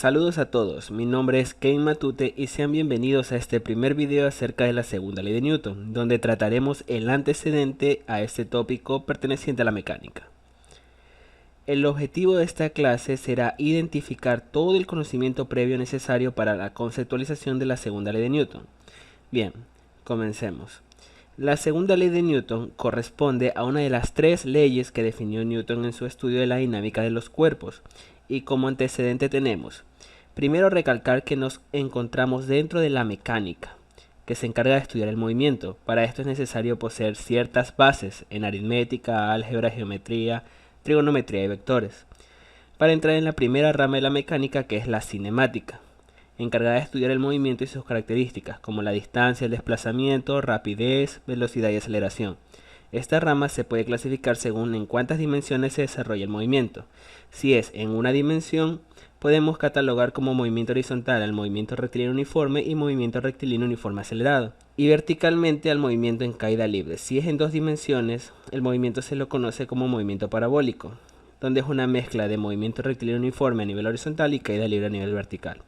Saludos a todos, mi nombre es Ken Matute y sean bienvenidos a este primer video acerca de la segunda ley de Newton, donde trataremos el antecedente a este tópico perteneciente a la mecánica. El objetivo de esta clase será identificar todo el conocimiento previo necesario para la conceptualización de la segunda ley de Newton. Bien, comencemos. La segunda ley de Newton corresponde a una de las tres leyes que definió Newton en su estudio de la dinámica de los cuerpos, y como antecedente tenemos, primero recalcar que nos encontramos dentro de la mecánica, que se encarga de estudiar el movimiento. Para esto es necesario poseer ciertas bases en aritmética, álgebra, geometría, trigonometría y vectores, para entrar en la primera rama de la mecánica, que es la cinemática, encargada de estudiar el movimiento y sus características, como la distancia, el desplazamiento, rapidez, velocidad y aceleración. Esta rama se puede clasificar según en cuántas dimensiones se desarrolla el movimiento. Si es en una dimensión, podemos catalogar como movimiento horizontal al movimiento rectilíneo uniforme y movimiento rectilíneo uniforme acelerado, y verticalmente al movimiento en caída libre. Si es en dos dimensiones, el movimiento se lo conoce como movimiento parabólico, donde es una mezcla de movimiento rectilíneo uniforme a nivel horizontal y caída libre a nivel vertical.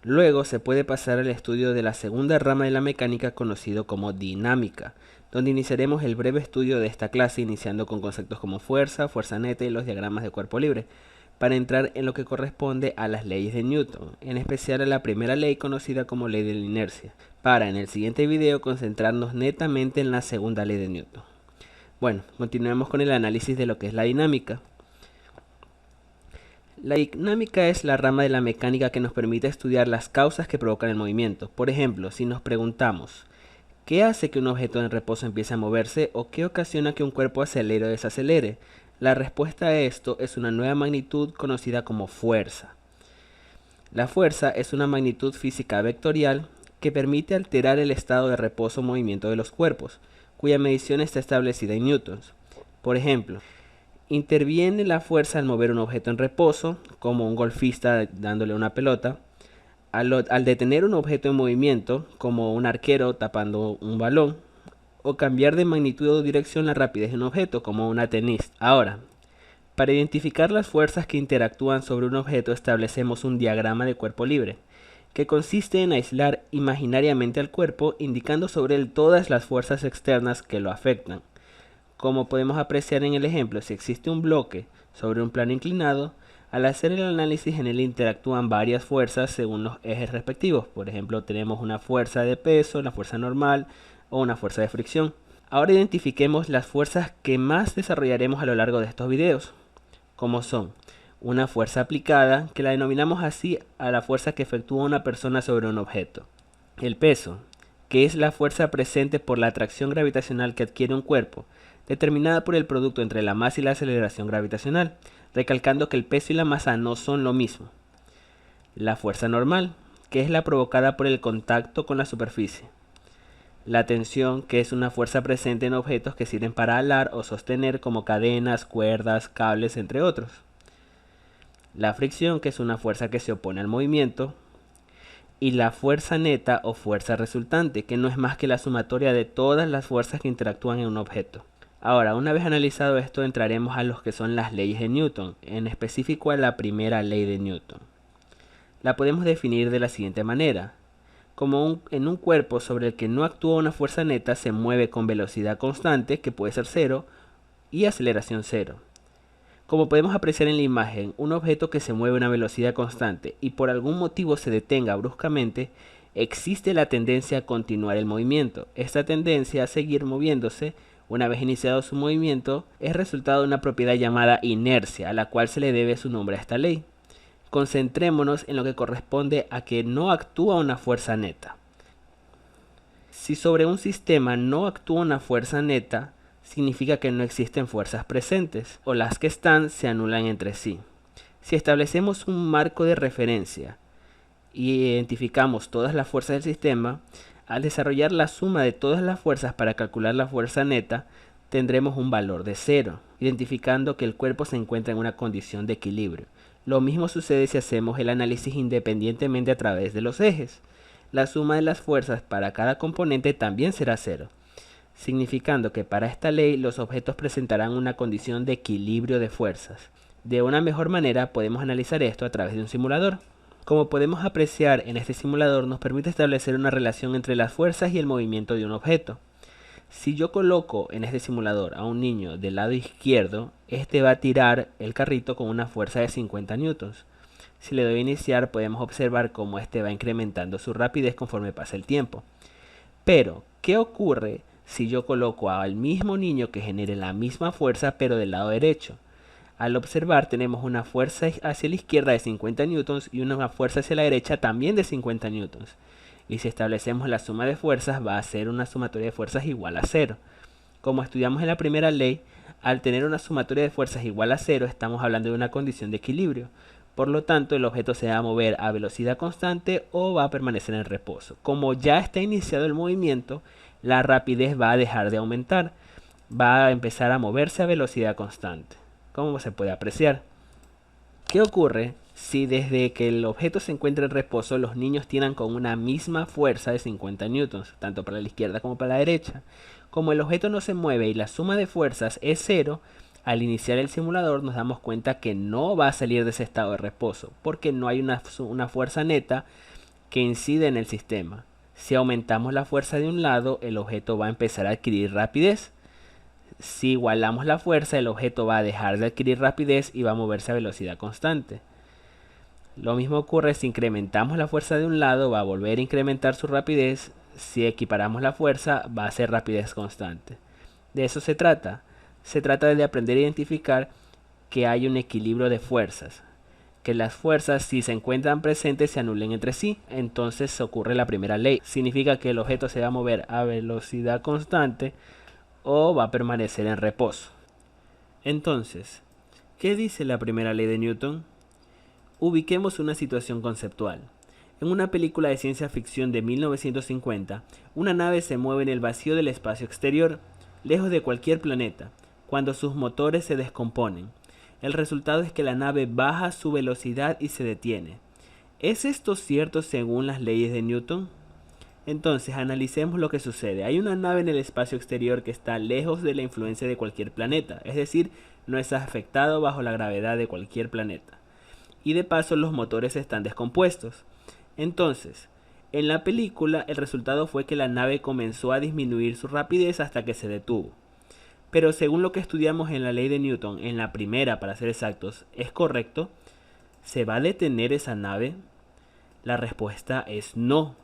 Luego se puede pasar al estudio de la segunda rama de la mecánica, conocido como dinámica, donde iniciaremos el breve estudio de esta clase, iniciando con conceptos como fuerza, fuerza neta y los diagramas de cuerpo libre, para entrar en lo que corresponde a las leyes de Newton, en especial a la primera ley conocida como ley de la inercia, para en el siguiente video concentrarnos netamente en la segunda ley de Newton. Bueno, continuemos con el análisis de lo que es la dinámica. La dinámica es la rama de la mecánica que nos permite estudiar las causas que provocan el movimiento. Por ejemplo, si nos preguntamos, ¿qué hace que un objeto en reposo empiece a moverse o qué ocasiona que un cuerpo acelere o desacelere? La respuesta a esto es una nueva magnitud conocida como fuerza. La fuerza es una magnitud física vectorial que permite alterar el estado de reposo o movimiento de los cuerpos, cuya medición está establecida en newtons. Por ejemplo, interviene la fuerza al mover un objeto en reposo, como un golfista dándole una pelota, al detener un objeto en movimiento, como un arquero tapando un balón, o cambiar de magnitud o dirección la rapidez de un objeto, como una tenista. Ahora, para identificar las fuerzas que interactúan sobre un objeto, establecemos un diagrama de cuerpo libre, que consiste en aislar imaginariamente al cuerpo, indicando sobre él todas las fuerzas externas que lo afectan. Como podemos apreciar en el ejemplo, si existe un bloque sobre un plano inclinado, al hacer el análisis en él interactúan varias fuerzas según los ejes respectivos. Por ejemplo, tenemos una fuerza de peso, una fuerza normal o una fuerza de fricción. Ahora identifiquemos las fuerzas que más desarrollaremos a lo largo de estos videos, como son una fuerza aplicada, que la denominamos así a la fuerza que efectúa una persona sobre un objeto. El peso, que es la fuerza presente por la atracción gravitacional que adquiere un cuerpo, determinada por el producto entre la masa y la aceleración gravitacional, recalcando que el peso y la masa no son lo mismo. La fuerza normal, que es la provocada por el contacto con la superficie. La tensión, que es una fuerza presente en objetos que sirven para alar o sostener, como cadenas, cuerdas, cables, entre otros. La fricción, que es una fuerza que se opone al movimiento. Y la fuerza neta o fuerza resultante, que no es más que la sumatoria de todas las fuerzas que interactúan en un objeto. Ahora, una vez analizado esto, entraremos a lo que son las leyes de Newton, en específico a la primera ley de Newton. La podemos definir de la siguiente manera. Como en un cuerpo sobre el que no actúa una fuerza neta, se mueve con velocidad constante, que puede ser 0, y aceleración 0. Como podemos apreciar en la imagen, un objeto que se mueve a una velocidad constante y por algún motivo se detenga bruscamente, existe la tendencia a continuar el movimiento. Esta tendencia a seguir moviéndose, una vez iniciado su movimiento, es resultado de una propiedad llamada inercia, a la cual se le debe su nombre a esta ley. Concentrémonos en lo que corresponde a que no actúa una fuerza neta. Si sobre un sistema no actúa una fuerza neta, significa que no existen fuerzas presentes, o las que están se anulan entre sí. Si establecemos un marco de referencia y identificamos todas las fuerzas del sistema, al desarrollar la suma de todas las fuerzas para calcular la fuerza neta, tendremos un valor de 0, identificando que el cuerpo se encuentra en una condición de equilibrio. Lo mismo sucede si hacemos el análisis independientemente a través de los ejes. La suma de las fuerzas para cada componente también será 0, significando que para esta ley los objetos presentarán una condición de equilibrio de fuerzas. De una mejor manera podemos analizar esto a través de un simulador. Como podemos apreciar en este simulador, nos permite establecer una relación entre las fuerzas y el movimiento de un objeto. Si yo coloco en este simulador a un niño del lado izquierdo, este va a tirar el carrito con una fuerza de 50 newtons. Si le doy a iniciar, podemos observar cómo este va incrementando su rapidez conforme pasa el tiempo. Pero, ¿qué ocurre si yo coloco al mismo niño que genere la misma fuerza pero del lado derecho? Al observar tenemos una fuerza hacia la izquierda de 50 newtons y una fuerza hacia la derecha también de 50 newtons. Y si establecemos la suma de fuerzas va a ser una sumatoria de fuerzas igual a cero. Como estudiamos en la primera ley, al tener una sumatoria de fuerzas igual a cero estamos hablando de una condición de equilibrio. Por lo tanto, el objeto se va a mover a velocidad constante o va a permanecer en reposo. Como ya está iniciado el movimiento, la rapidez va a dejar de aumentar. Va a empezar a moverse a velocidad constante, como se puede apreciar. ¿Qué ocurre si desde que el objeto se encuentra en reposo los niños tiran con una misma fuerza de 50 newtons, tanto para la izquierda como para la derecha? Como el objeto no se mueve y la suma de fuerzas es cero, al iniciar el simulador nos damos cuenta que no va a salir de ese estado de reposo, porque no hay una fuerza neta que incide en el sistema. Si aumentamos la fuerza de un lado, el objeto va a empezar a adquirir rapidez. Si igualamos la fuerza, el objeto va a dejar de adquirir rapidez y va a moverse a velocidad constante. Lo mismo ocurre si incrementamos la fuerza de un lado, va a volver a incrementar su rapidez. Si equiparamos la fuerza, va a ser rapidez constante. De eso se trata. Se trata de aprender a identificar que hay un equilibrio de fuerzas. Que las fuerzas, si se encuentran presentes, se anulen entre sí. Entonces ocurre la primera ley. Significa que el objeto se va a mover a velocidad constante o va a permanecer en reposo. Entonces, ¿qué dice la primera ley de Newton? Ubiquemos una situación conceptual. En una película de ciencia ficción de 1950, una nave se mueve en el vacío del espacio exterior, lejos de cualquier planeta, cuando sus motores se descomponen. El resultado es que la nave baja su velocidad y se detiene. ¿Es esto cierto según las leyes de Newton? Entonces, analicemos lo que sucede. Hay una nave en el espacio exterior que está lejos de la influencia de cualquier planeta, es decir, no es afectado bajo la gravedad de cualquier planeta. Y de paso, los motores están descompuestos. Entonces, en la película, el resultado fue que la nave comenzó a disminuir su rapidez hasta que se detuvo. Pero según lo que estudiamos en la ley de Newton, en la primera para ser exactos, ¿es correcto? ¿Se va a detener esa nave? La respuesta es no.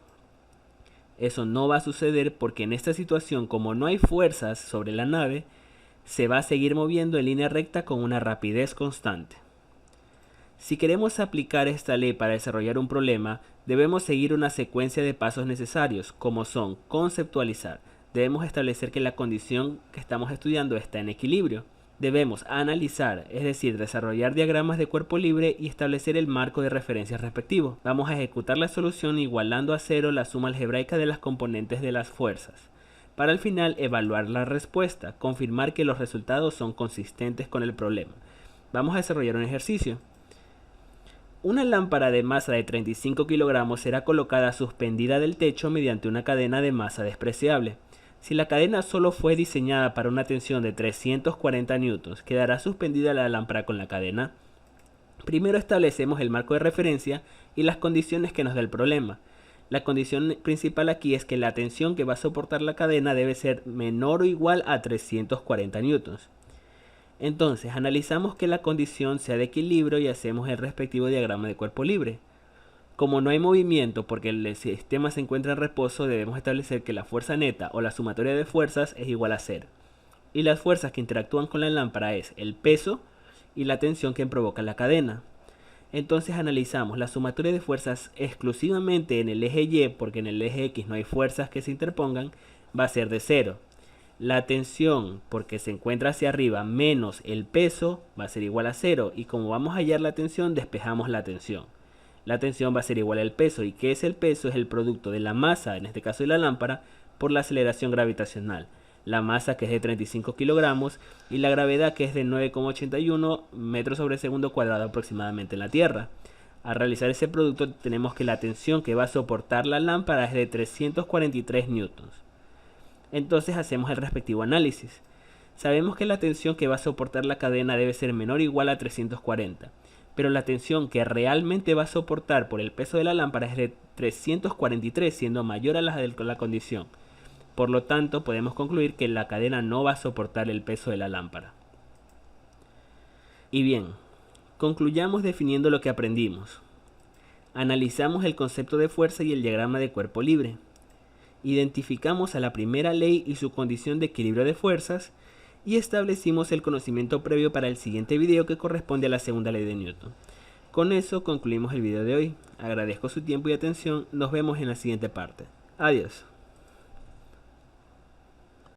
Eso no va a suceder porque en esta situación, como no hay fuerzas sobre la nave, se va a seguir moviendo en línea recta con una rapidez constante. Si queremos aplicar esta ley para desarrollar un problema, debemos seguir una secuencia de pasos necesarios, como son conceptualizar. Debemos establecer que la condición que estamos estudiando está en equilibrio. Debemos analizar, es decir, desarrollar diagramas de cuerpo libre y establecer el marco de referencia respectivo. Vamos a ejecutar la solución igualando a cero la suma algebraica de las componentes de las fuerzas. Para al final evaluar la respuesta, confirmar que los resultados son consistentes con el problema. Vamos a desarrollar un ejercicio. Una lámpara de masa de 35 kilogramos será colocada suspendida del techo mediante una cadena de masa despreciable. Si la cadena solo fue diseñada para una tensión de 340 newtons, ¿quedará suspendida la lámpara con la cadena? Primero establecemos el marco de referencia y las condiciones que nos da el problema. La condición principal aquí es que la tensión que va a soportar la cadena debe ser menor o igual a 340 newtons. Entonces analizamos que la condición sea de equilibrio y hacemos el respectivo diagrama de cuerpo libre. Como no hay movimiento porque el sistema se encuentra en reposo, debemos establecer que la fuerza neta o la sumatoria de fuerzas es igual a cero. Y las fuerzas que interactúan con la lámpara es el peso y la tensión que provoca la cadena. Entonces analizamos la sumatoria de fuerzas exclusivamente en el eje Y, porque en el eje X no hay fuerzas que se interpongan, va a ser de cero. La tensión, porque se encuentra hacia arriba, menos el peso, va a ser igual a cero. Y como vamos a hallar la tensión, despejamos la tensión. La tensión va a ser igual al peso. ¿Y qué es el peso? Es el producto de la masa, en este caso de la lámpara, por la aceleración gravitacional. La masa, que es de 35 kilogramos, y la gravedad, que es de 9,81 metros sobre segundo cuadrado aproximadamente en la Tierra. Al realizar ese producto, tenemos que la tensión que va a soportar la lámpara es de 343 newtons. Entonces hacemos el respectivo análisis. Sabemos que la tensión que va a soportar la cadena debe ser menor o igual a 340. pero la tensión que realmente va a soportar por el peso de la lámpara es de 343, siendo mayor a la de la condición. Por lo tanto, podemos concluir que la cadena no va a soportar el peso de la lámpara. Y bien, concluyamos definiendo lo que aprendimos. Analizamos el concepto de fuerza y el diagrama de cuerpo libre. Identificamos a la primera ley y su condición de equilibrio de fuerzas y establecimos el conocimiento previo para el siguiente video que corresponde a la segunda ley de Newton. Con eso concluimos el video de hoy. Agradezco su tiempo y atención. Nos vemos en la siguiente parte. Adiós.